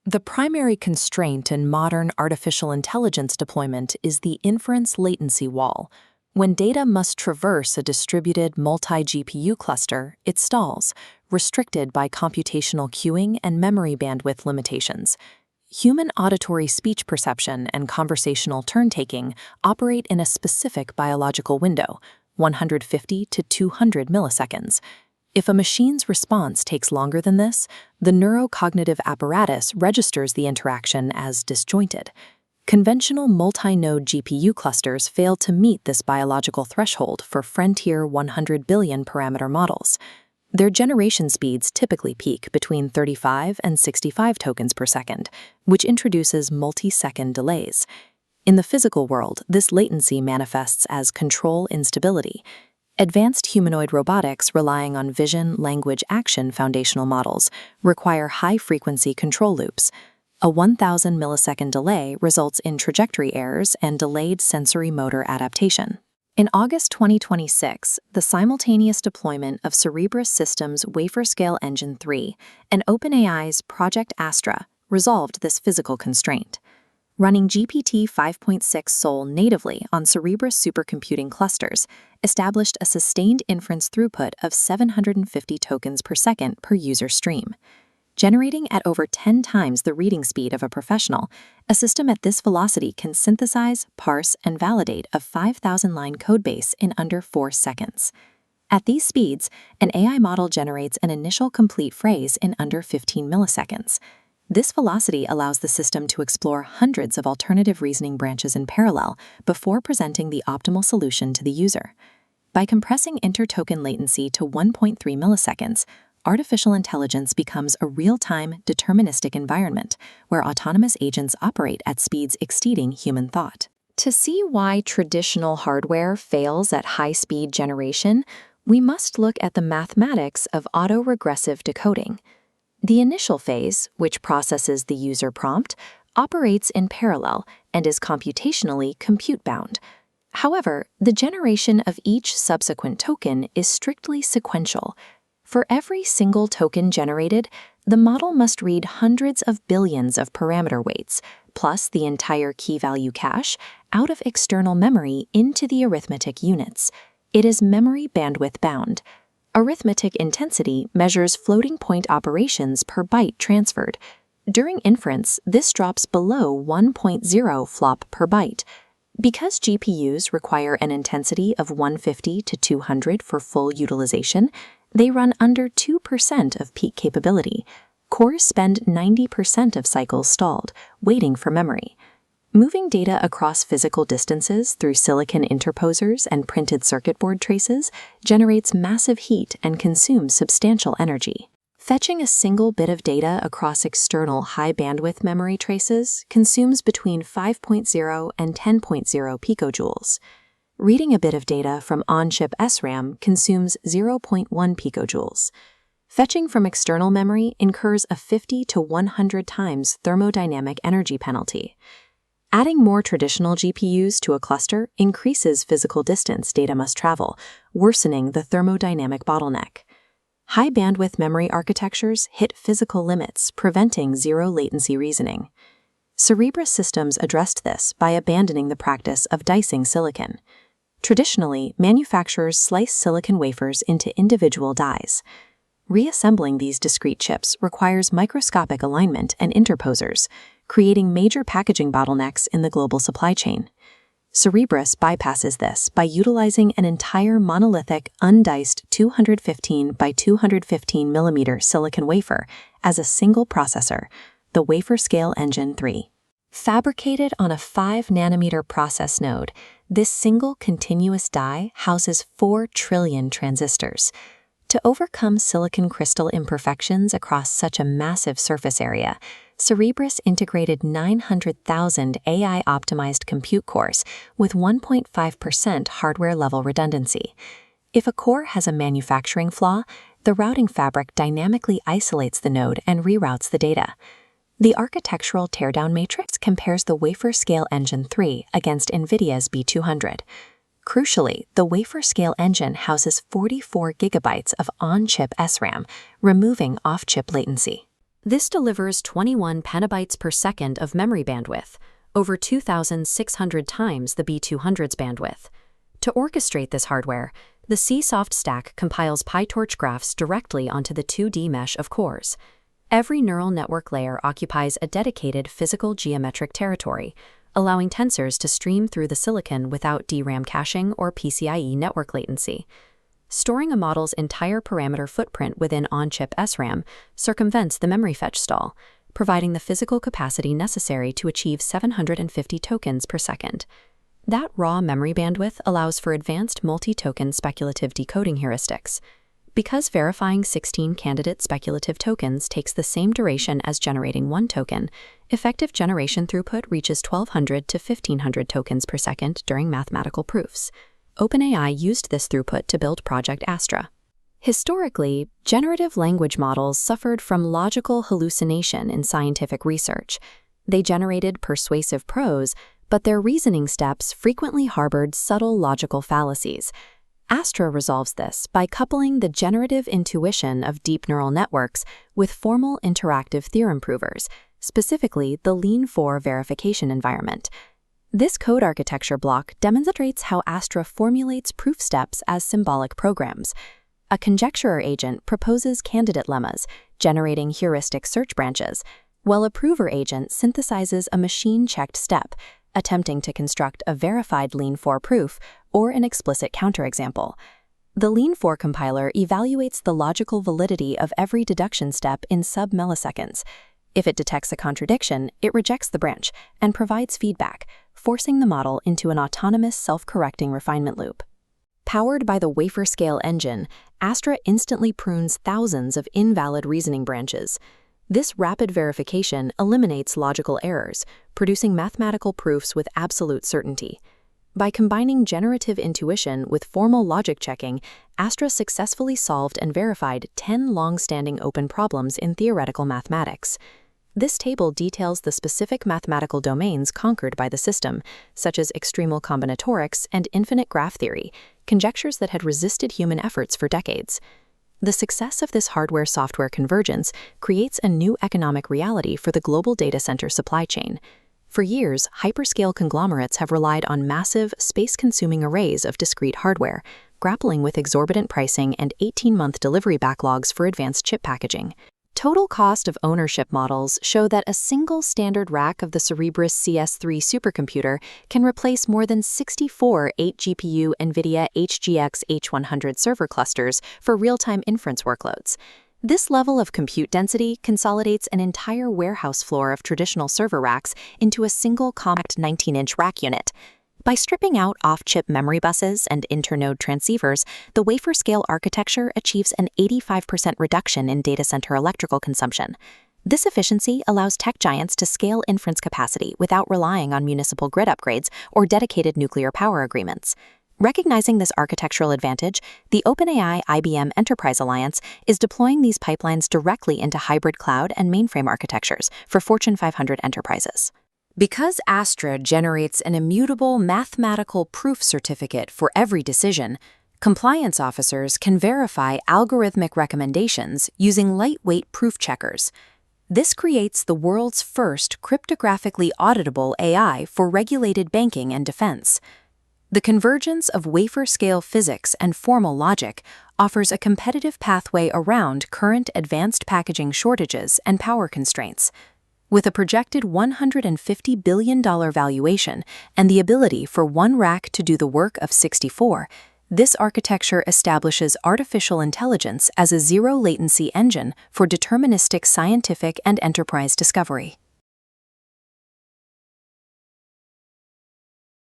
The primary constraint in modern artificial intelligence deployment is the inference latency wall. When data must traverse a distributed multi-GPU cluster, it stalls, restricted by computational queuing and memory bandwidth limitations. Human auditory speech perception and conversational turn-taking operate in a specific biological window, 150 to 200 milliseconds. If a machine's response takes longer than this, the neurocognitive apparatus registers the interaction as disjointed. Conventional multi-node GPU clusters fail to meet this biological threshold for frontier 100 billion parameter models. Their generation speeds typically peak between 35 and 65 tokens per second, which introduces multi-second delays. In the physical world, this latency manifests as control instability. Advanced humanoid robotics relying on vision, language, action foundational models require high-frequency control loops. A 1,000 millisecond delay results in trajectory errors and delayed sensory motor adaptation. In August 2026, the simultaneous deployment of Cerebras Systems' Wafer-Scale Engine 3 and OpenAI's Project Astra resolved this physical constraint. Running GPT 5.6 Sol natively on Cerebras supercomputing clusters established a sustained inference throughput of 750 tokens per second per user stream. Generating at over 10 times the reading speed of a professional, a system at this velocity can synthesize, parse, and validate a 5,000-line codebase in under 4 seconds. At these speeds, an AI model generates an initial complete phrase in under 15 milliseconds. This velocity allows the system to explore hundreds of alternative reasoning branches in parallel before presenting the optimal solution to the user. By compressing inter-token latency to 1.3 milliseconds, artificial intelligence becomes a real-time, deterministic environment where autonomous agents operate at speeds exceeding human thought. To see why traditional hardware fails at high-speed generation, we must look at the mathematics of autoregressive decoding. The initial phase, which processes the user prompt, operates in parallel and is computationally compute-bound. However, the generation of each subsequent token is strictly sequential. For every single token generated, the model must read hundreds of billions of parameter weights, plus the entire key-value cache, out of external memory into the arithmetic units. It is memory bandwidth bound. Arithmetic intensity measures floating-point operations per byte transferred. During inference, this drops below 1.0 flop per byte. Because GPUs require an intensity of 150 to 200 for full utilization, they run under 2% of peak capability. Cores spend 90% of cycles stalled, waiting for memory. Moving data across physical distances through silicon interposers and printed circuit board traces generates massive heat and consumes substantial energy. Fetching a single bit of data across external high-bandwidth memory traces consumes between 5.0 and 10.0 picojoules. Reading a bit of data from on-chip SRAM consumes 0.1 picojoules. Fetching from external memory incurs a 50 to 100 times thermodynamic energy penalty. Adding more traditional GPUs to a cluster increases physical distance data must travel, worsening the thermodynamic bottleneck. High-bandwidth memory architectures hit physical limits, preventing zero-latency reasoning. Cerebras Systems addressed this by abandoning the practice of dicing silicon. Traditionally, manufacturers slice silicon wafers into individual dies. Reassembling these discrete chips requires microscopic alignment and interposers, creating major packaging bottlenecks in the global supply chain. Cerebras bypasses this by utilizing an entire monolithic, undiced 215 by 215 mm silicon wafer as a single processor, the Wafer-Scale Engine 3. Fabricated on a 5-nanometer process node, this single continuous die houses 4 trillion transistors. To overcome silicon crystal imperfections across such a massive surface area, Cerebras integrated 900,000 AI-optimized compute cores with 1.5% hardware-level redundancy. If a core has a manufacturing flaw, the routing fabric dynamically isolates the node and reroutes the data. The architectural teardown matrix compares the Wafer-Scale Engine 3 against NVIDIA's B200. Crucially, the Wafer-Scale Engine houses 44 gigabytes of on-chip SRAM, removing off-chip latency. This delivers 21 petabytes per second of memory bandwidth, over 2,600 times the B200's bandwidth. To orchestrate this hardware, the CSoft stack compiles PyTorch graphs directly onto the 2D mesh of cores. Every neural network layer occupies a dedicated physical geometric territory, allowing tensors to stream through the silicon without DRAM caching or PCIe network latency. Storing a model's entire parameter footprint within on-chip SRAM circumvents the memory fetch stall, providing the physical capacity necessary to achieve 750 tokens per second. That raw memory bandwidth allows for advanced multi-token speculative decoding heuristics. Because verifying 16 candidate speculative tokens takes the same duration as generating one token, effective generation throughput reaches 1,200 to 1,500 tokens per second during mathematical proofs. OpenAI used this throughput to build Project Astra. Historically, generative language models suffered from logical hallucination in scientific research. They generated persuasive prose, but their reasoning steps frequently harbored subtle logical fallacies. Astra resolves this by coupling the generative intuition of deep neural networks with formal interactive theorem provers, specifically the Lean-4 verification environment. This code architecture block demonstrates how Astra formulates proof steps as symbolic programs. A conjecturer agent proposes candidate lemmas, generating heuristic search branches, while a prover agent synthesizes a machine-checked step, attempting to construct a verified Lean-4 proof or an explicit counterexample. The Lean-4 compiler evaluates the logical validity of every deduction step in sub-milliseconds. If it detects a contradiction, it rejects the branch and provides feedback, forcing the model into an autonomous self-correcting refinement loop. Powered by the wafer-scale engine, Astra instantly prunes thousands of invalid reasoning branches. This rapid verification eliminates logical errors, producing mathematical proofs with absolute certainty. By combining generative intuition with formal logic checking, Astra successfully solved and verified 10 long-standing open problems in theoretical mathematics. This table details the specific mathematical domains conquered by the system, such as extremal combinatorics and infinite graph theory, conjectures that had resisted human efforts for decades. The success of this hardware-software convergence creates a new economic reality for the global data center supply chain. For years, hyperscale conglomerates have relied on massive, space-consuming arrays of discrete hardware, grappling with exorbitant pricing and 18-month delivery backlogs for advanced chip packaging. Total cost of ownership models show that a single standard rack of the Cerebras WSE-3 supercomputer can replace more than 64 8-GPU NVIDIA HGX H100 server clusters for real-time inference workloads. This level of compute density consolidates an entire warehouse floor of traditional server racks into a single compact 19-inch rack unit. By stripping out off-chip memory buses and internode transceivers, the wafer-scale architecture achieves an 85% reduction in data center electrical consumption. This efficiency allows tech giants to scale inference capacity without relying on municipal grid upgrades or dedicated nuclear power agreements. Recognizing this architectural advantage, the OpenAI-IBM Enterprise Alliance is deploying these pipelines directly into hybrid cloud and mainframe architectures for Fortune 500 enterprises. Because Astra generates an immutable mathematical proof certificate for every decision, compliance officers can verify algorithmic recommendations using lightweight proof checkers. This creates the world's first cryptographically auditable AI for regulated banking and defense. The convergence of wafer-scale physics and formal logic offers a competitive pathway around current advanced packaging shortages and power constraints. With a projected $150 billion valuation and the ability for one rack to do the work of 64, this architecture establishes artificial intelligence as a zero-latency engine for deterministic scientific and enterprise discovery.